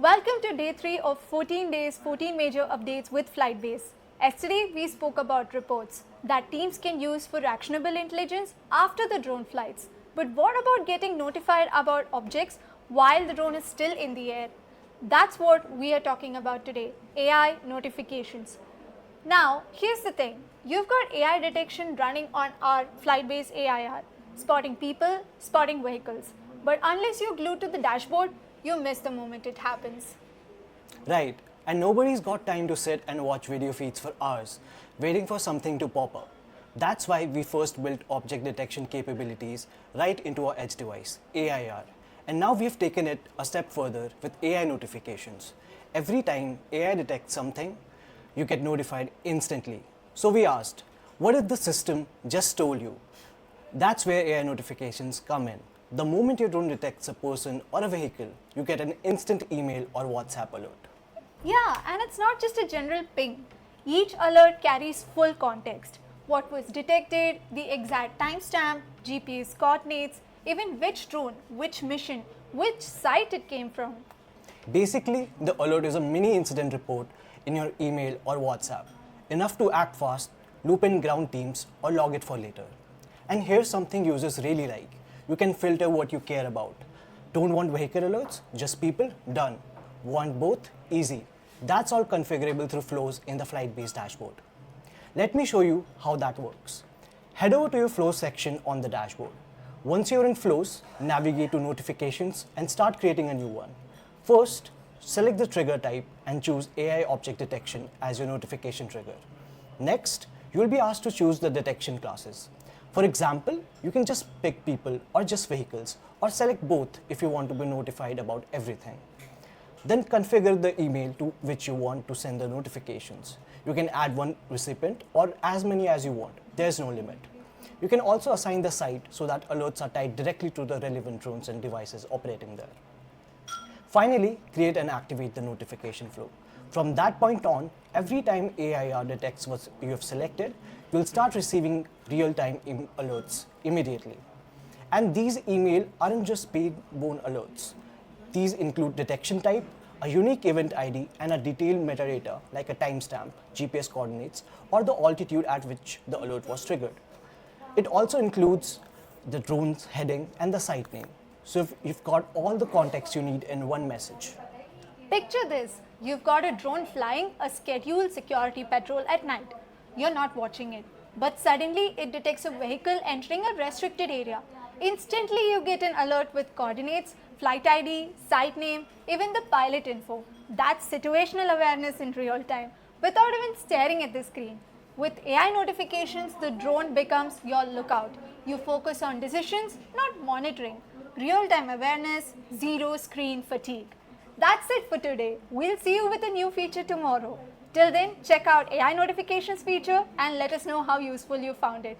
Welcome to day 3 of 14 days, 14 major updates with FlytBase. Yesterday, we spoke about reports that teams can use for actionable intelligence after the drone flights. But what about getting notified about objects while the drone is still in the air? That's what we are talking about today, AI notifications. Now, here's the thing. You've got AI detection running on our FlytBase AIR, spotting people, spotting vehicles. But unless you're glued to the dashboard, you miss the moment it happens. Right, and nobody's got time to sit and watch video feeds for hours, waiting for something to pop up. That's why we first built object detection capabilities right into our edge device, AIR. And now we've taken it a step further with AI notifications. Every time AI detects something, you get notified instantly. So we asked, what if the system just told you? That's where AI notifications come in. The moment your drone detects a person or a vehicle, you get an instant email or WhatsApp alert. Yeah, and it's not just a general ping. Each alert carries full context. What was detected, the exact timestamp, GPS coordinates, even which drone, which mission, which site it came from. Basically, the alert is a mini incident report in your email or WhatsApp, enough to act fast, loop in ground teams, or log it for later. And here's something users really like. You can filter what you care about. Don't want vehicle alerts? Just people? Done. Want both? Easy. That's all configurable through flows in the FlytBase dashboard. Let me show you how that works. Head over to your flows section on the dashboard. Once you're in flows, navigate to notifications and start creating a new one. First, select the trigger type and choose AI object detection as your notification trigger. Next, you will be asked to choose the detection classes. For example, you can just pick people or just vehicles, or select both if you want to be notified about everything. Then configure the email to which you want to send the notifications. You can add one recipient or as many as you want. There's no limit. You can also assign the site so that alerts are tied directly to the relevant drones and devices operating there. Finally, create and activate the notification flow. From that point on, every time AIR detects what you have selected, you'll start receiving real-time alerts immediately. And these emails aren't just paid-borne alerts. These include detection type, a unique event ID, and a detailed metadata like a timestamp, GPS coordinates, or the altitude at which the alert was triggered. It also includes the drone's heading and the site name. So you've got all the context you need in one message. Picture this. You've got a drone flying a scheduled security patrol at night. You're not watching it, but suddenly it detects a vehicle entering a restricted area. Instantly you get an alert with coordinates, flight ID, site name, even the pilot info. That's situational awareness in real time, without even staring at the screen. With AI notifications, the drone becomes your lookout. You focus on decisions, not monitoring. Real-time awareness, zero screen fatigue. That's it for today. We'll see you with a new feature tomorrow. Till then, check out AI notifications feature and let us know how useful you found it.